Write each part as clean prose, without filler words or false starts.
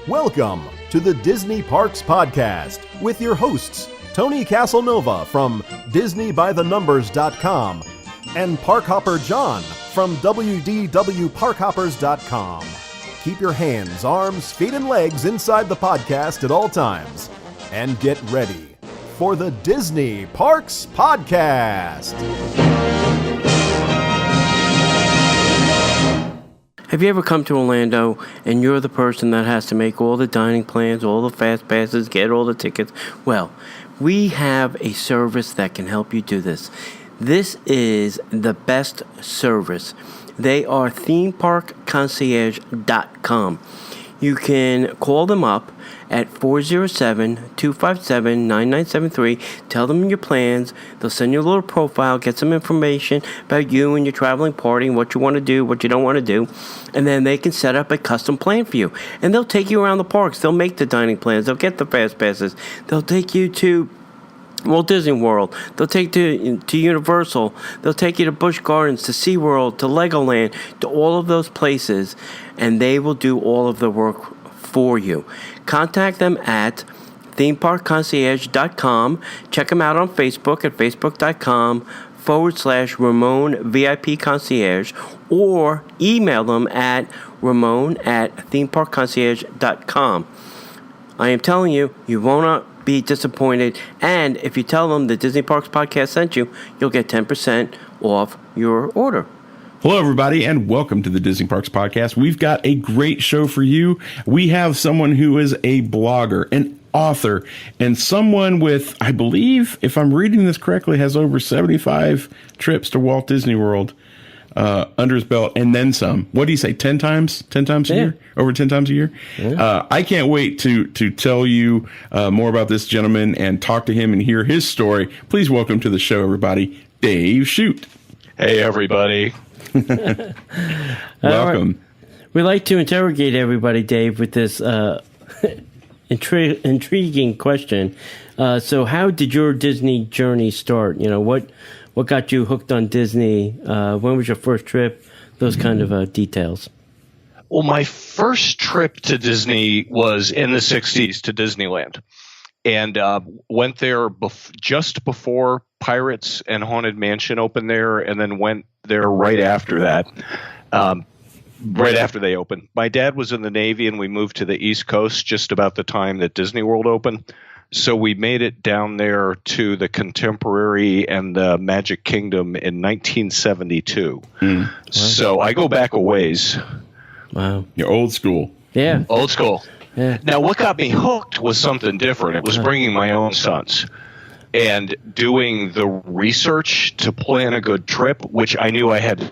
Welcome to the Disney Parks Podcast with your hosts, Tony Caselnova from DisneyByTheNumbers.com and Parkhopper John from WDWParkhoppers.com. Keep your hands, arms, feet, and legs inside the podcast at all times. And get ready for the Disney Parks Podcast. Have you ever come to Orlando and you're the person that has to make all the dining plans, all the fast passes, get all the tickets? Well, we have a service that can help you do this. This is the best service. They are themeparkconcierge.com. You can call them up at 407-257-9973. Tell them your plans. They'll send you a little profile, get some information about you and your traveling party and what you want to do, what you don't want to do. And then they can set up a custom plan for you. And they'll take you around the parks. They'll make the dining plans. They'll get the fast passes. They'll take you to Walt Disney World. They'll take you to Universal. They'll take you to Busch Gardens, to SeaWorld, to Legoland, to all of those places. And they will do all of the work for you. Contact them at themeparkconcierge.com. Check them out on Facebook at facebook.com/Ramon VIP Concierge, or email them at ramon@themeparkconcierge.com. I am telling you, you will not be disappointed. And if you tell them the Disney Parks Podcast sent you, you'll get 10% off your order. Hello, everybody, and welcome to the Disney Parks Podcast. We've got a great show for you. We have someone who is a blogger, an author, and someone with, I believe, if I'm reading this correctly, has over 75 trips to Walt Disney World under his belt, and then some. What do you say, 10 times? 10 times a year? Over 10 times a year? Yeah. I can't wait to tell you more about this gentleman and talk to him and hear his story. Please welcome to the show, everybody, Dave Shute. Hey, everybody. Welcome. We like to interrogate everybody, Dave, with this intriguing question. So how did your Disney journey start? You know, what got you hooked on Disney? When was your first trip? Those kind of details. Well, my first trip to Disney was in the 60s to Disneyland, and went there just before Pirates and Haunted Mansion opened there, and then went there right after that, right after they opened. My dad was in the Navy, and we moved to the East Coast just about the time that Disney World opened. So we made it down there to the Contemporary and the Magic Kingdom in 1972. So I go back a ways. Wow. You're old school. Yeah. Old school. Yeah. Now, what got me hooked was something different. It was bringing my own sons and doing the research to plan a good trip, which I knew I had to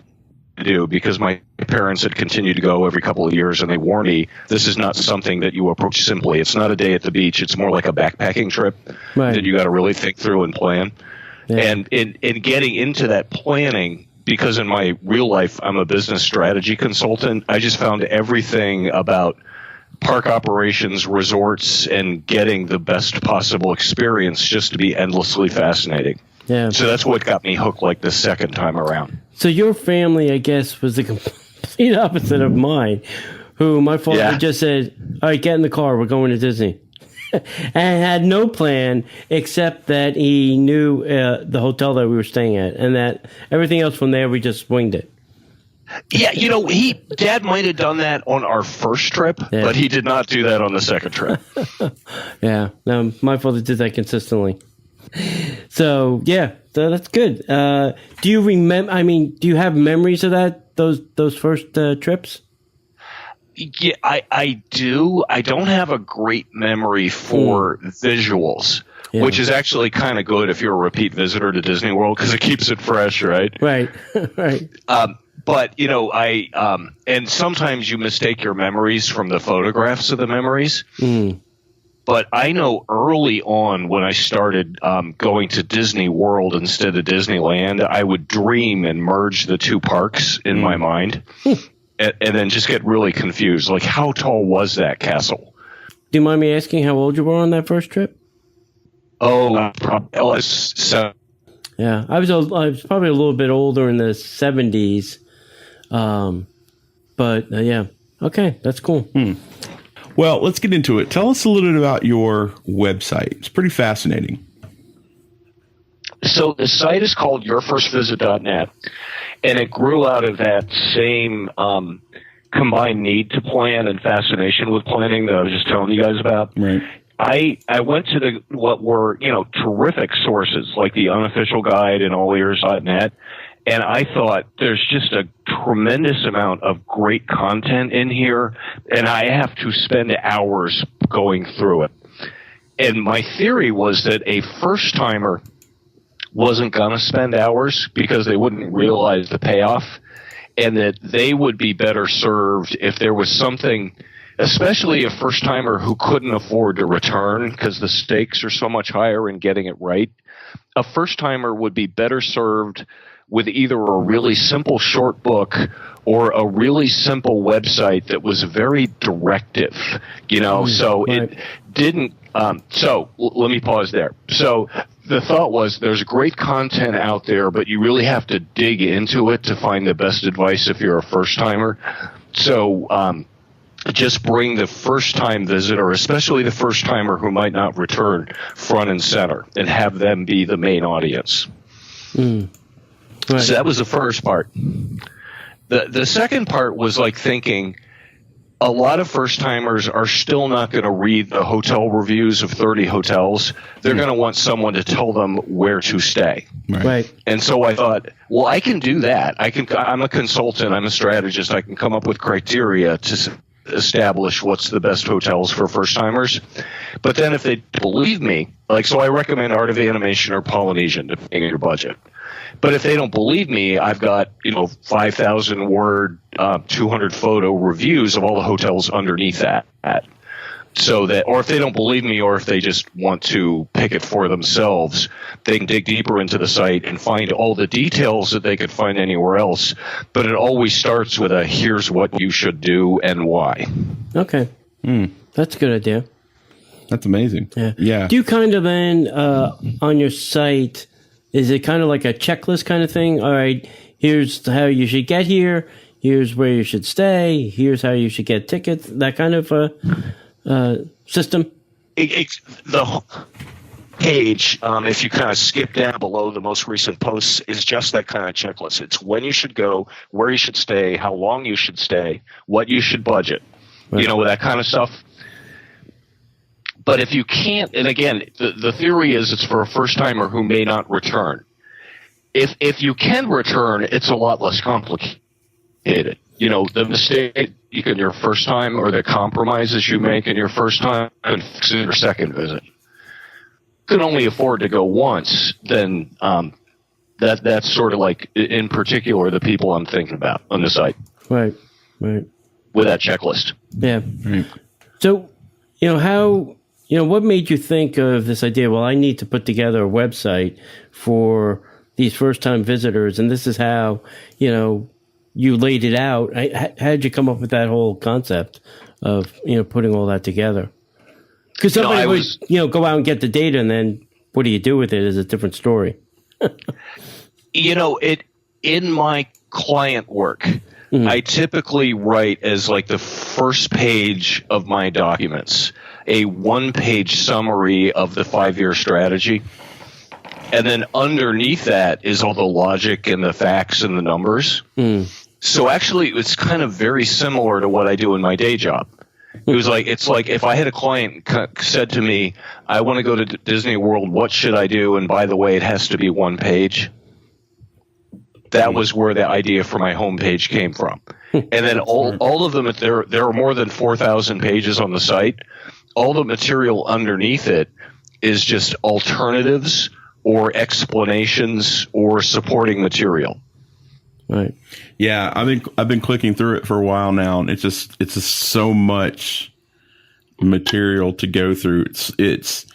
do because my parents had continued to go every couple of years, and they warned me, this is not something that you approach simply. It's not a day at the beach. It's more like a backpacking trip that you got to really think through and plan. Yeah. And in getting into that planning, because in my real life, I'm a business strategy consultant, I just found everything about park operations, resorts, and getting the best possible experience just to be endlessly fascinating. Yeah. So that's what got me hooked like the second time around. So your family, I guess, was the complete opposite of mine, who my father just said, all right, get in the car, we're going to Disney. And had no plan except that he knew the hotel that we were staying at, and that everything else from there, we just winged it. Yeah, you know, Dad might have done that on our first trip, but he did not do that on the second trip. Yeah, no, my father did that consistently. So that's good. Do you remember? I mean, do you have memories of that? Those first trips? Yeah, I do. I don't have a great memory for visuals, which is actually kind of good if you're a repeat visitor to Disney World because it keeps it fresh, right? Right, right. But, you know, and sometimes you mistake your memories from the photographs of the memories. But I know early on when I started going to Disney World instead of Disneyland, I would dream and merge the two parks in my mind and then just get really confused. Like, how tall was that castle? Do you mind me asking how old you were on that first trip? Oh, probably I was 7. Yeah, I was probably a little bit older in the 70s. But yeah, okay, that's cool. Well, let's get into it. Tell us a little bit about your website. It's pretty fascinating. So the site is called yourfirstvisit.net, and it grew out of that same combined need to plan and fascination with planning that I was just telling you guys about. Right. I went to what were, terrific sources like the Unofficial Guide and allears.net, and I thought there's just a tremendous amount of great content in here, and I have to spend hours going through it. And my theory was that a first-timer wasn't going to spend hours because they wouldn't realize the payoff, and that they would be better served if there was something, especially a first-timer who couldn't afford to return because the stakes are so much higher in getting it right. A first-timer would be better served with either a really simple short book or a really simple website that was very directive, so right. It didn't. Let me pause there. So the thought was there's great content out there, but you really have to dig into it to find the best advice if you're a first-timer. So just bring the first-time visitor, especially the first-timer who might not return, front and center, and have them be the main audience. Right. So that was the first part. The second part was like thinking a lot of first-timers are still not going to read the hotel reviews of 30 hotels. They're going to want someone to tell them where to stay. Right. And so I thought, well, I can do that. I'm a consultant. I'm a strategist. I can come up with criteria to establish what's the best hotels for first-timers. But then if they believe me, so I recommend Art of Animation or Polynesian, depending on your budget. But if they don't believe me, I've got 5,000 word, 200 photo reviews of all the hotels underneath that. So that, or if they don't believe me, or if they just want to pick it for themselves, they can dig deeper into the site and find all the details that they could find anywhere else. But it always starts with a here's what you should do and why. Okay. That's a good idea. That's amazing. Yeah. Do you kind of then, on your site, is it kind of like a checklist kind of thing? All right, here's how you should get here. Here's where you should stay. Here's how you should get tickets. That kind of system? The page, if you kind of skip down below the most recent posts, is just that kind of checklist. It's when you should go, where you should stay, how long you should stay, what you should budget, right. That kind of stuff. But if you can't, and again, the theory is it's for a first-timer who may not return. If you can return, it's a lot less complicated. The mistake in your first time or the compromises you make in your first time and fix in your second visit. You can only afford to go once, then that's sort of like, in particular, the people I'm thinking about on the site. Right. With that checklist. Yeah. Right. So, what made you think of this idea? Well, I need to put together a website for these first-time visitors, and this is how, you laid it out. How did you come up with that whole concept of, putting all that together? Because somebody would, go out and get the data, and then what do you do with it is a different story. In my client work, I typically write as like the first page of my documents a one-page summary of the 5-year strategy. And then underneath that is all the logic and the facts and the numbers. So actually, it's kind of very similar to what I do in my day job. It's like if I had a client said to me, I want to go to Disney World, what should I do? And by the way, it has to be one page. That was where the idea for my homepage came from. And then all of them, there are more than 4,000 pages on the site. All the material underneath it is just alternatives or explanations or supporting material. Right. Yeah, I've been clicking through it for a while now, and it's just so much material to go through. It's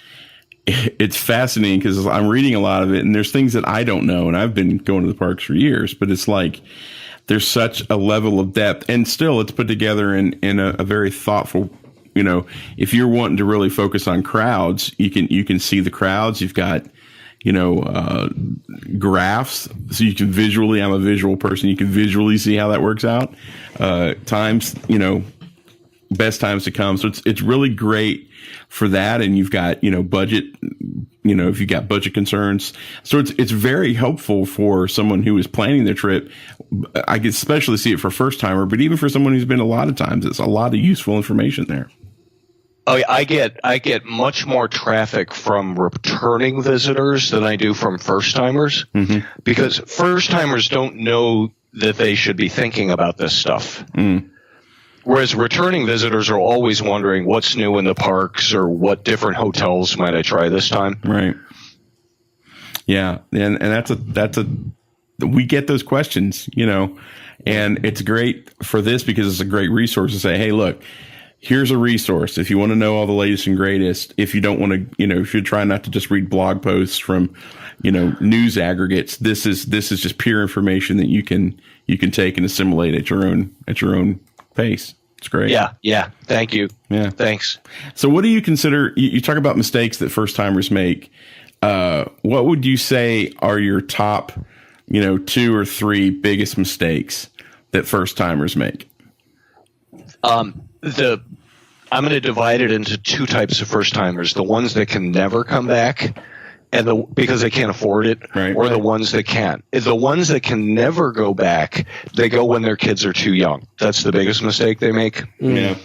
fascinating because I'm reading a lot of it, and there's things that I don't know, and I've been going to the parks for years, but it's like there's such a level of depth, and still it's put together in a very thoughtful. If you're wanting to really focus on crowds, you can see the crowds. You've got graphs, so you can visually. I'm a visual person. You can visually see how that works out. Times, best times to come. So it's really great for that. And you've got, budget, if you got budget concerns. So it's very helpful for someone who is planning their trip. I can especially see it for first timer, but even for someone who's been a lot of times, it's a lot of useful information there. Oh, I get much more traffic from returning visitors than I do from first timers, because first timers don't know that they should be thinking about this stuff. Whereas returning visitors are always wondering what's new in the parks or what different hotels might I try this time. Right. Yeah. And we get those questions, and it's great for this because it's a great resource to say, hey, look, here's a resource. If you want to know all the latest and greatest, if you don't want to, if you try not to just read blog posts from, news aggregates, this is just pure information that you can take and assimilate at your own pace. It's great. Yeah. Thank you. Yeah. Thanks. So what do you consider, you talk about mistakes that first timers make. What would you say are your top, 2 or 3 biggest mistakes that first timers make? I'm going to divide it into 2 types of first timers: the ones that can never come back, because they can't afford it, right, or the ones that can. The ones that can never go back, they go when their kids are too young. That's the biggest mistake they make. Yeah.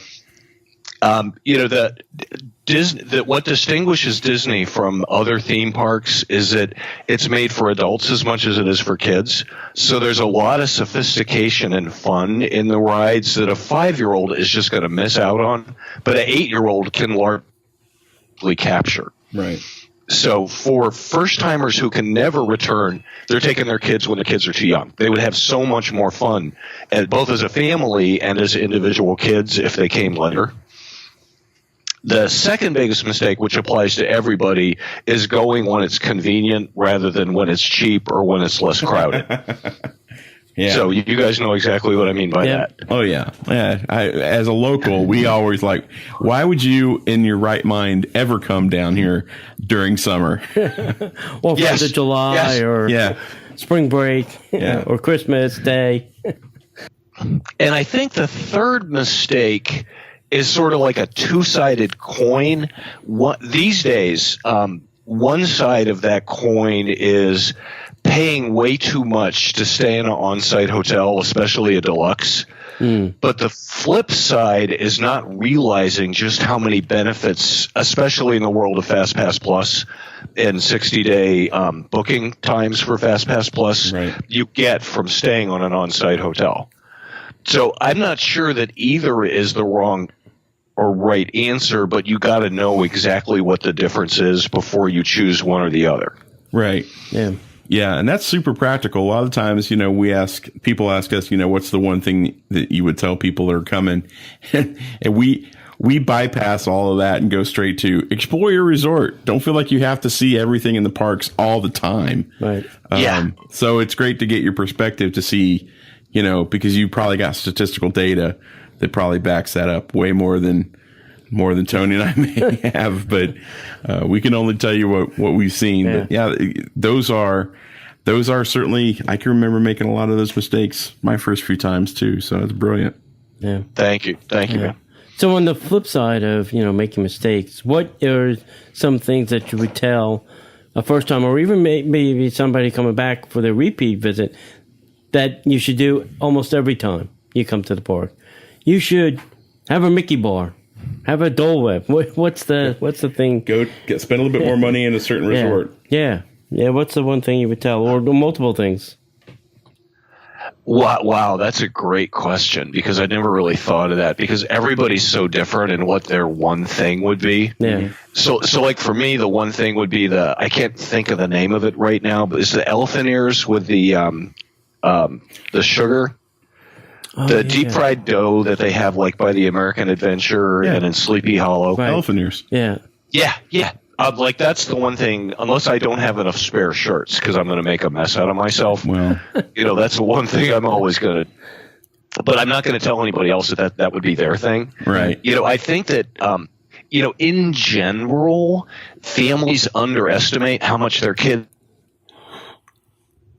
What distinguishes Disney from other theme parks is that it's made for adults as much as it is for kids. So there's a lot of sophistication and fun in the rides that a 5-year-old is just going to miss out on, but an 8-year-old can largely capture. Right. So for first timers who can never return, they're taking their kids when the kids are too young. They would have so much more fun, and both as a family and as individual kids if they came later. The second biggest mistake, which applies to everybody, is going when it's convenient rather than when it's cheap or when it's less crowded. Yeah. So you guys know exactly what I mean by that. Oh, yeah. Yeah. As a local, we always why would you in your right mind ever come down here during summer? Or 4th of July or spring break or Christmas Day. And I think the third mistake is sort of like a two-sided coin. These days, one side of that coin is paying way too much to stay in an on-site hotel, especially a deluxe. But the flip side is not realizing just how many benefits, especially in the world of FastPass Plus and 60-day booking times for FastPass Plus, you get from staying on an on-site hotel. So I'm not sure that either is the wrong or right answer, but you got to know exactly what the difference is before you choose one or the other. Right. Yeah. Yeah, and that's super practical. A lot of times, people ask us, what's the one thing that you would tell people that are coming? And we bypass all of that and go straight to explore your resort. Don't feel like you have to see everything in the parks all the time. Right. So it's great to get your perspective to see, because you probably got statistical data that probably backs that up way more than Tony and I may have, but we can only tell you what we've seen. Yeah. But those are certainly, I can remember making a lot of those mistakes my first few times too. So it's brilliant. Yeah. Thank you, man. So on the flip side of, making mistakes, what are some things that you would tell a first time or even maybe somebody coming back for their repeat visit that you should do almost every time you come to the park? You should have a Mickey bar. Have a Dole Whip. What's the thing? Spend a little bit more money in a certain resort. Yeah. What's the one thing you would tell, or multiple things? Wow, that's a great question because I never really thought of that because everybody's so different in what their one thing would be. Yeah. So like for me, the one thing would be I can't think of the name of it right now, but it's the elephant ears with the sugar. Deep fried dough that they have like by the American Adventure and in Sleepy Hollow. Right. Elephant ears. Yeah. Yeah. Like that's the one thing, unless I don't have enough spare shirts because I'm going to make a mess out of myself. Well, that's the one thing I'm always going to, but I'm not going to tell anybody else that would be their thing. Right. I think that, in general, families underestimate how much their kids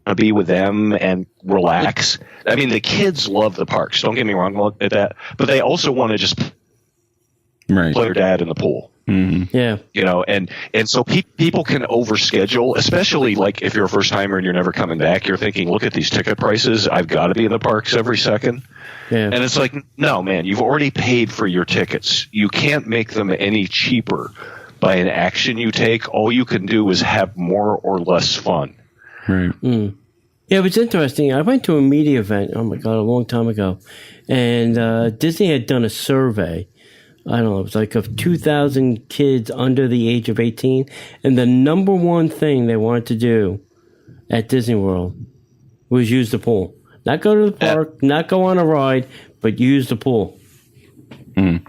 to be with them and relax. I mean, the kids love the parks. Don't get me wrong at that, but they also want to just Right. Play your dad in the pool. Mm-hmm. Yeah. You know, and so people can overschedule, especially like if you're a first timer and you're never coming back. You're thinking, look at these ticket prices. I've got to be in the parks every second. Yeah. And it's like, no, man, you've already paid for your tickets. You can't make them any cheaper by an action you take. All you can do is have more or less fun. Right. Mm. Yeah, it was interesting. I went to a media event, oh my God, a long time ago. And Disney had done a survey. I don't know, it was like of 2,000 kids under the age of 18. And the number one thing they wanted to do at Disney World was use the pool. Not go to the park, not go on a ride, but use the pool. Mm.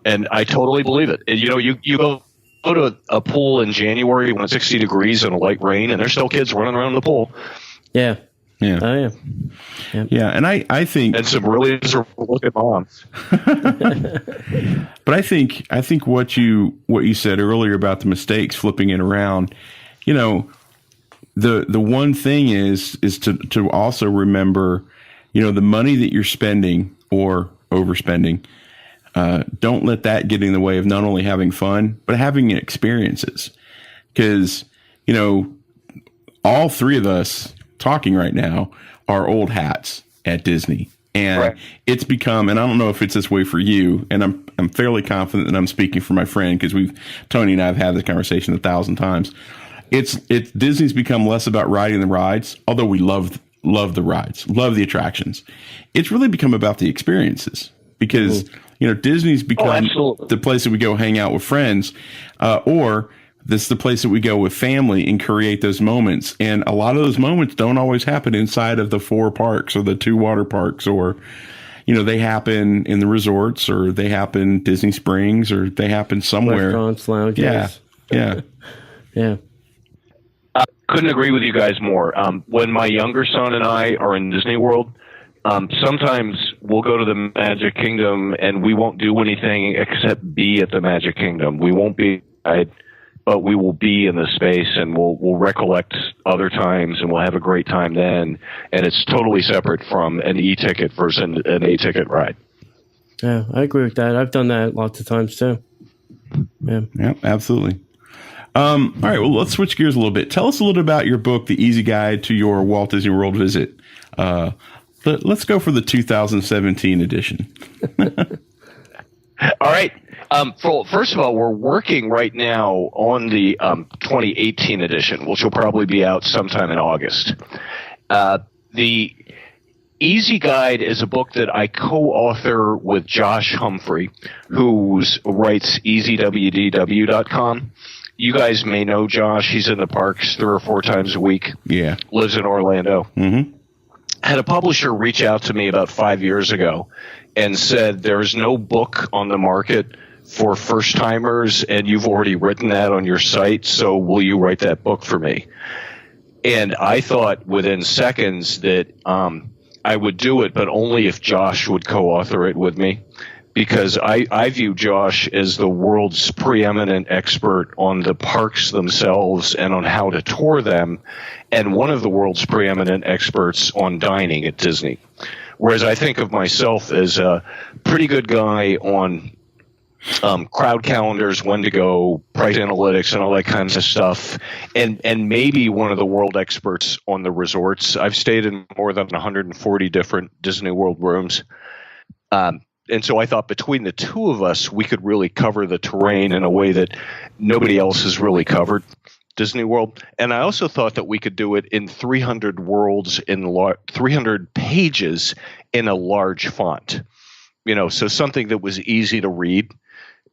And I totally believe it. And, you know, you go to a pool in January when it's 60 degrees and a light rain, and there's still kids running around the pool. Yeah. Yeah. Oh, yeah. Yeah. And I think, and some really miserable looking moms. but I think what you said earlier about the mistakes, flipping it around, you know, the one thing is to also remember, you know, the money that you're spending or overspending, don't let that get in the way of not only having fun, but having experiences. Because, you know, all three of us talking right now are old hats at Disney. And right. It's become, and I don't know if it's this way for you, and I'm fairly confident that I'm speaking for my friend, because Tony and I have had this conversation 1,000 times. It's Disney's become less about riding the rides, although we love the rides, love the attractions. It's really become about the experiences, because you know, Disney's become the place that we go hang out with friends, or this is the place that we go with family and create those moments. And a lot of those moments don't always happen inside of the 4 parks or the 2 water parks, or, you know, they happen in the resorts, or they happen Disney Springs, or they happen somewhere. Restaurants, lounges. Yeah. Yeah. Yeah. I couldn't agree with you guys more. When my younger son and I are in Disney World, sometimes we'll go to the Magic Kingdom and we won't do anything except be at the Magic Kingdom. We won't be, but we will be in the space, and we'll recollect other times, and we'll have a great time then. And it's totally separate from an e-ticket versus an A-ticket ride. Yeah, I agree with that. I've done that lots of times too. Yeah. Yeah, absolutely. All right, well, let's switch gears a little bit. Tell us a little about your book, The Easy Guide to Your Walt Disney World Visit. Let's go for the 2017 edition. All right. First of all, we're working right now on the 2018 edition, which will probably be out sometime in August. The Easy Guide is a book that I co-author with Josh Humphrey, who writes EasyWDW.com. You guys may know Josh. He's in the parks 3 or 4 times a week. Yeah. Lives in Orlando. Mm-hmm. Had a publisher reach out to me about 5 years ago and said, there's no book on the market for first timers, and you've already written that on your site, so will you write that book for me? And I thought within seconds that I would do it, but only if Josh would co-author it with me, because I view Josh as the world's preeminent expert on the parks themselves and on how to tour them, and one of the world's preeminent experts on dining at Disney. Whereas I think of myself as a pretty good guy on crowd calendars, when to go, price analytics, and all that kinds of stuff, and maybe one of the world experts on the resorts. I've stayed in more than 140 different Disney World rooms. And so I thought between the two of us, we could really cover the terrain in a way that nobody else has really covered Disney World. And I also thought that we could do it in 300 worlds, in 300 pages in a large font. You know, so something that was easy to read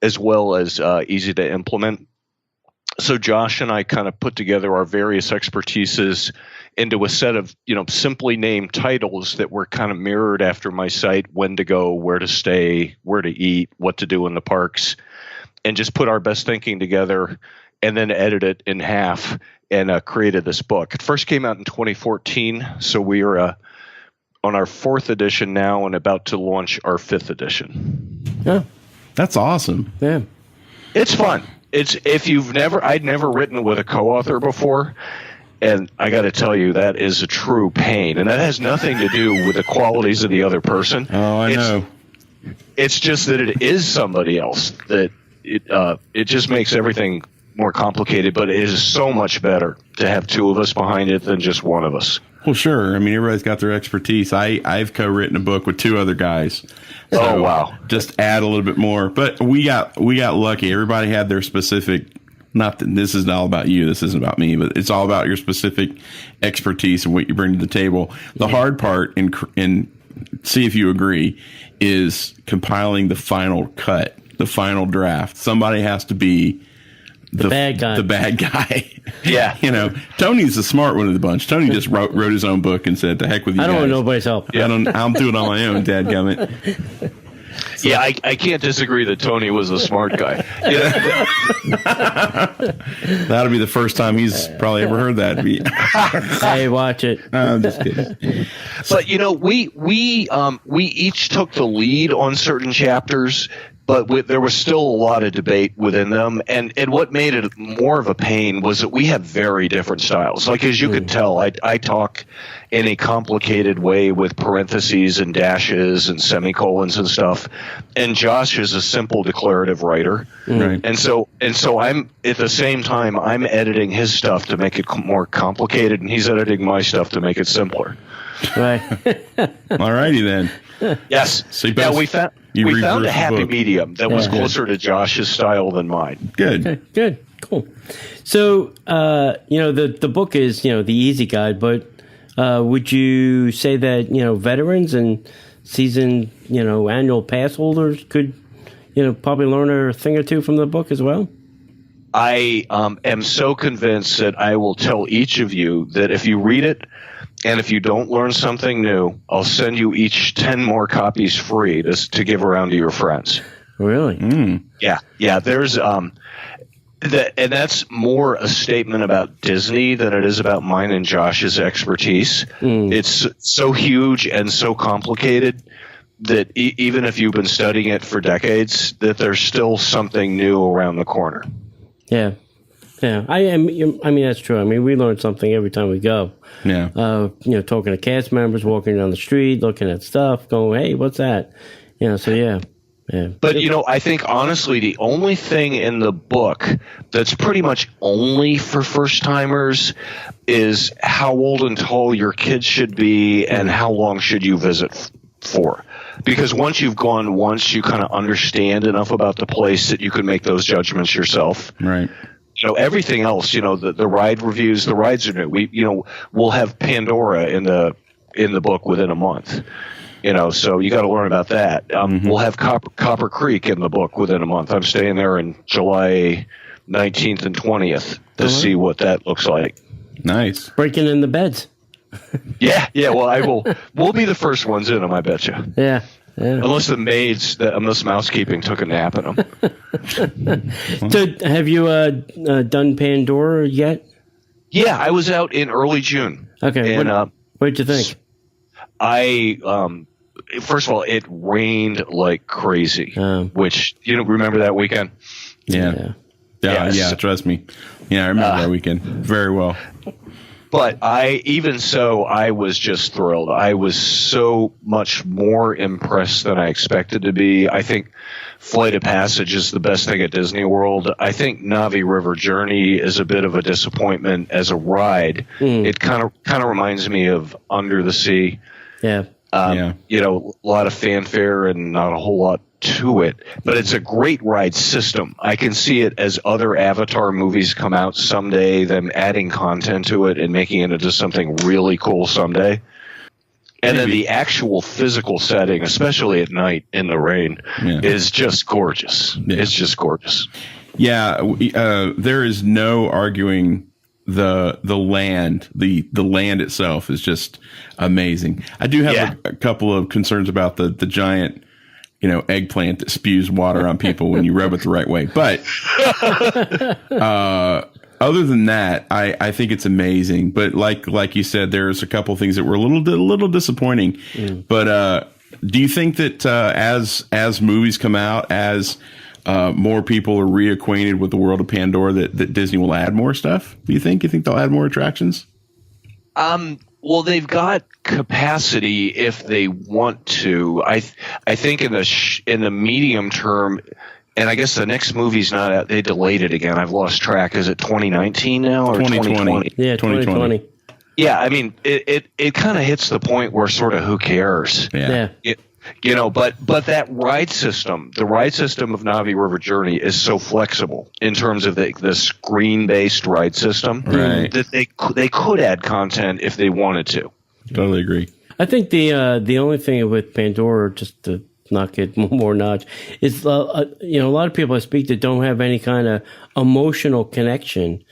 as well as easy to implement. So Josh and I kind of put together our various expertises into a set of, you know, simply named titles that were kind of mirrored after my site: when to go, where to stay, where to eat, what to do in the parks, and just put our best thinking together and then edit it in half and created this book. It first came out in 2014, so we are on our 4th edition now and about to launch our 5th edition. Yeah. That's awesome. Yeah. It's fun. I'd never written with a co-author before, and I got to tell you, that is a true pain, and that has nothing to do with the qualities of the other person. Oh, I know. It's just that it is somebody else. That it just makes everything more complicated. But it is so much better to have two of us behind it than just one of us. Well, sure. I mean, everybody's got their expertise. I've co-written a book with two other guys. So oh wow! Just add a little bit more. But we got lucky. Everybody had their specific. Not that this is all about you. This isn't about me, but it's all about your specific expertise and what you bring to the table. The hard part, and see if you agree, is compiling the final cut, the final draft. Somebody has to be the bad guy. The bad guy. Yeah. You know, Tony's the smart one of the bunch. Tony just wrote his own book and said, "The heck with you guys. I don't want nobody's help. Yeah. I'll do it on my own, dadgummit." So. Yeah, I can't disagree that Tony was a smart guy. That'll be the first time he's probably ever heard that. Hey, watch it. I'm just kidding. But we each took the lead on certain chapters, but there was still a lot of debate within them. And what made it more of a pain was that we have very different styles. Like, as you could tell, I talk in a complicated way with parentheses and dashes and semicolons and stuff. And Josh is a simple declarative writer. Right. And so I'm at the same time, I'm editing his stuff to make it more complicated, and he's editing my stuff to make it simpler. Right. All righty then. Yes. So we found a happy medium that was closer to Josh's style than mine. Good. Okay, good. Cool. So, the book is, the easy guide, but would you say that, veterans and seasoned, annual pass holders could, probably learn a thing or two from the book as well? I am so convinced that I will tell each of you that if you read it, and if you don't learn something new, I'll send you each 10 more copies free to give around to your friends. Really? Mm. Yeah. There's and that's more a statement about Disney than it is about mine and Josh's expertise. It's so huge and so complicated that even if you've been studying it for decades, that there's still something new around the corner. Yeah. Yeah, I mean, that's true. I mean, we learn something every time we go. Yeah. Talking to cast members, walking down the street, looking at stuff, going, hey, what's that? So yeah. Yeah. But, I think, honestly, the only thing in the book that's pretty much only for first-timers is how old and tall your kids should be and how long should you visit for. Because once you've gone once, you kind of understand enough about the place that you can make those judgments yourself. Right. Everything else, the ride reviews, the rides are new. We'll have Pandora in the book within a month. So you got to learn about that. We'll have Copper Creek in the book within a month. I'm staying there in July 19th and 20th to see what that looks like. Nice. Breaking in the beds. Yeah. Well, we'll be the first ones in them, I bet you. Yeah. Yeah. Unless unless mousekeeping took a nap in them. So, have you done Pandora yet? Yeah, I was out in early June. Okay. And, what did you think? First of all, it rained like crazy. Which remember that weekend? Yeah. Trust me. Yeah, I remember that weekend very well. But I was just thrilled. I was so much more impressed than I expected to be. I think Flight of Passage is the best thing at Disney World. I think Navi River Journey is a bit of a disappointment as a ride. It kind of reminds me of Under the Sea. Yeah. A lot of fanfare and not a whole lot to it, but it's a great ride system. I can see it as other Avatar movies come out someday, them adding content to it and making it into something really cool someday. And then the actual physical setting, especially at night in the rain, is just gorgeous. Yeah. It's just gorgeous. Yeah, there is no arguing the land. The land itself is just amazing. I do have a couple of concerns about the giant eggplant that spews water on people when you rub it the right way. But other than that, I think it's amazing. But like you said, there's a couple things that were a little disappointing. But do you think that as movies come out, as more people are reacquainted with the world of Pandora, that Disney will add more stuff? Do you think? You think they'll add more attractions? Well, they've got capacity if they want to. I think in the medium term, and I guess the next movie's not out. They delayed it again. I've lost track. Is it 2019 now or 2020? Yeah, 2020. Yeah, I mean, it kind of hits the point where sort of who cares? Yeah. But that ride system, the ride system of Navi River Journey is so flexible in terms of the screen-based ride system that they could add content if they wanted to. Totally agree. I think the only thing with Pandora, just to not get more notch, is a lot of people I speak to don't have any kind of emotional connection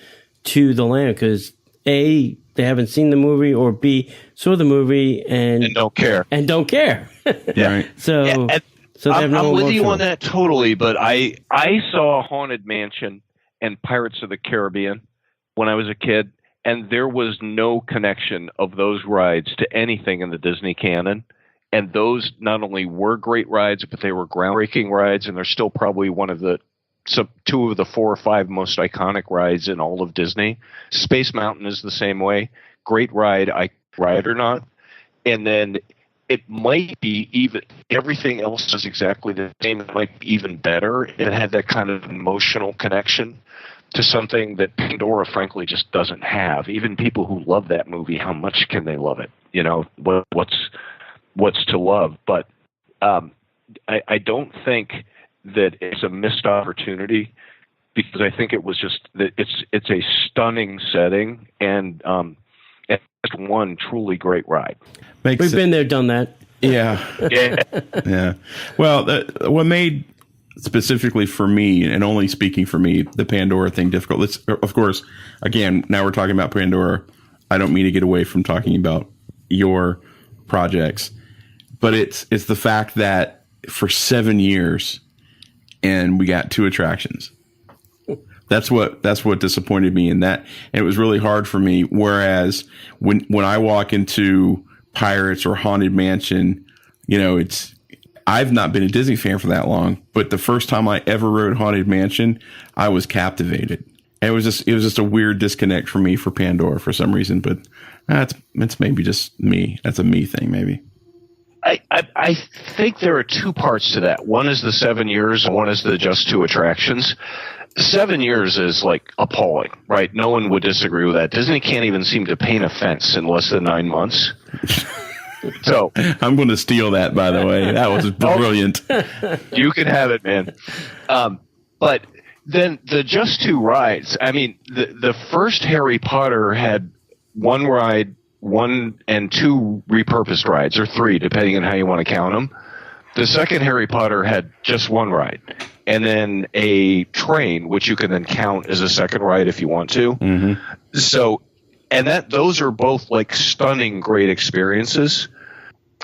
to the land because A, they haven't seen the movie, or B, saw the movie and don't care. Yeah. Right. So they have no I'm with you emotional. on that totally, but I saw Haunted Mansion and Pirates of the Caribbean when I was a kid, and there was no connection of those rides to anything in the Disney canon. And those not only were great rides, but they were groundbreaking rides, and they're still probably two of the 4 or 5 most iconic rides in all of Disney. Space Mountain is the same way. Great ride, I ride or not. And then it might be even, everything else is exactly the same. It might be even better. It had that kind of emotional connection to something that Pandora, frankly, just doesn't have. Even people who love that movie, how much can they love it? What's to love? But I don't think that it's a missed opportunity, because I think it was just that it's a stunning setting and just one truly great ride. We've been there, done that. Yeah. Yeah. Well, what made specifically for me, and only speaking for me, the Pandora thing difficult. Let's, of course, again, now we're talking about Pandora. I don't mean to get away from talking about your projects, but it's the fact that for 7 years, and we got 2 attractions. That's what disappointed me in that. And it was really hard for me. Whereas when I walk into Pirates or Haunted Mansion, I've not been a Disney fan for that long, but the first time I ever rode Haunted Mansion, I was captivated. And it was just a weird disconnect for me for Pandora for some reason, but it's maybe just me. That's a me thing, maybe. I think there are 2 parts to that. One is the 7 years, and one is the just 2 attractions. 7 years is like appalling, right? No one would disagree with that. Disney can't even seem to paint a fence in less than 9 months. So I'm going to steal that, by the way. That was brilliant. You can have it, man. But then the just 2 rides. I mean, the first Harry Potter had 1 ride, 1 and 2 repurposed rides, or 3, depending on how you want to count them. The second Harry Potter had just 1 ride, and then a train, which you can then count as a second ride if you want to. Mm-hmm. So, and those are both like stunning, great experiences.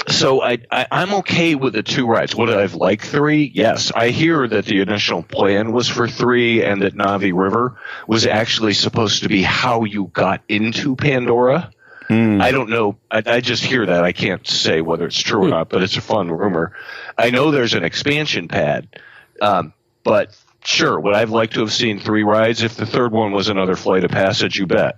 So I'm okay with the 2 rides. Would I have liked 3? Yes. I hear that the initial plan was for 3, and that Navi River was actually supposed to be how you got into Pandora. I don't know. I just hear that. I can't say whether it's true or not, but it's a fun rumor. I know there's an expansion pad, but sure, would I've liked to have seen 3 rides? If the third one was another Flight of Passage, you bet.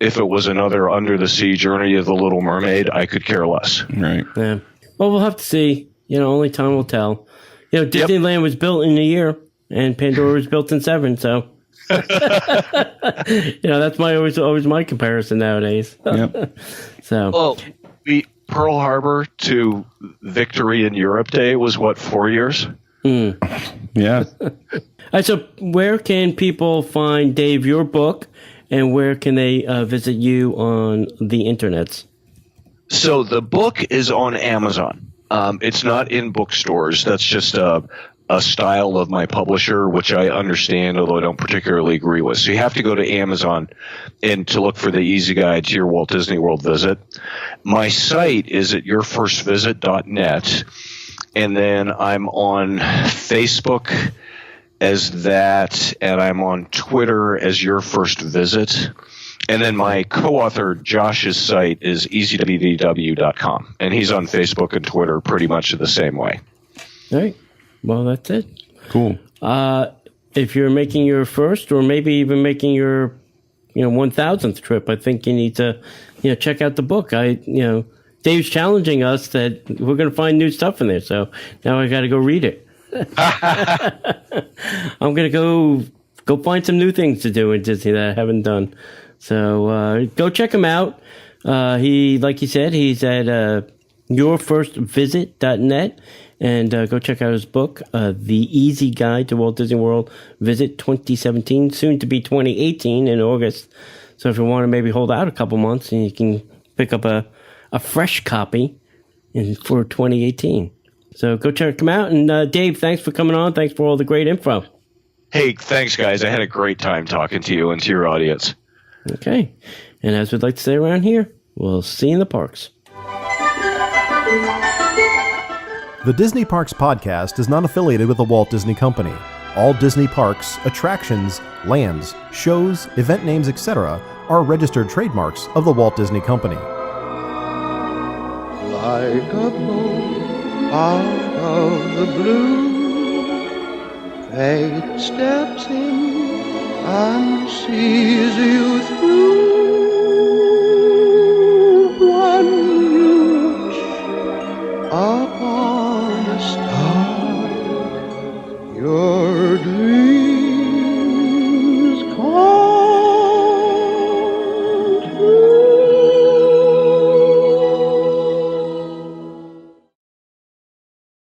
If it was another Under the Sea Journey of the Little Mermaid, I could care less. Right. Yeah. Well, we'll have to see. Only time will tell. Disneyland was built in a year, and Pandora was built in 7, so... that's always my comparison nowadays. Yep. So, Pearl Harbor to Victory in Europe Day was 4 years? Yeah. So where can people find, Dave, your book, and where can they visit you on the internets? So the book is on Amazon. It's not in bookstores. That's just a style of my publisher, which I understand, although I don't particularly agree with. So you have to go to Amazon and to look for the easy guide to your Walt Disney World visit. My site is at yourfirstvisit.net, and then I'm on Facebook as that, and I'm on Twitter as Your First Visit. And then my co-author Josh's site is easywdw.com, and he's on Facebook and Twitter pretty much the same way. All right. Well, that's it. Cool. If you're making your first, or maybe even making your 1000th trip, I think you need to, check out the book. Dave's challenging us that we're going to find new stuff in there. So now I got to go read it. I'm going to go find some new things to do in Disney that I haven't done. So go check him out. Like he said, he's at yourfirstvisit.net, and go check out his book, The Easy Guide to Walt Disney World Visit 2017, soon to be 2018 in August. So if you want to maybe hold out a couple months, and you can pick up a fresh copy for 2018. So go check him out. And Dave, thanks for coming on. Thanks for all the great info. Hey, thanks, guys. I had a great time talking to you and to your audience. Okay. And as we'd like to say around here, we'll see you in the parks. The Disney Parks Podcast is not affiliated with the Walt Disney Company. All Disney parks, attractions, lands, shows, event names, etc. are registered trademarks of the Walt Disney Company. Like a boat out of the blue, fate steps in and sees you through.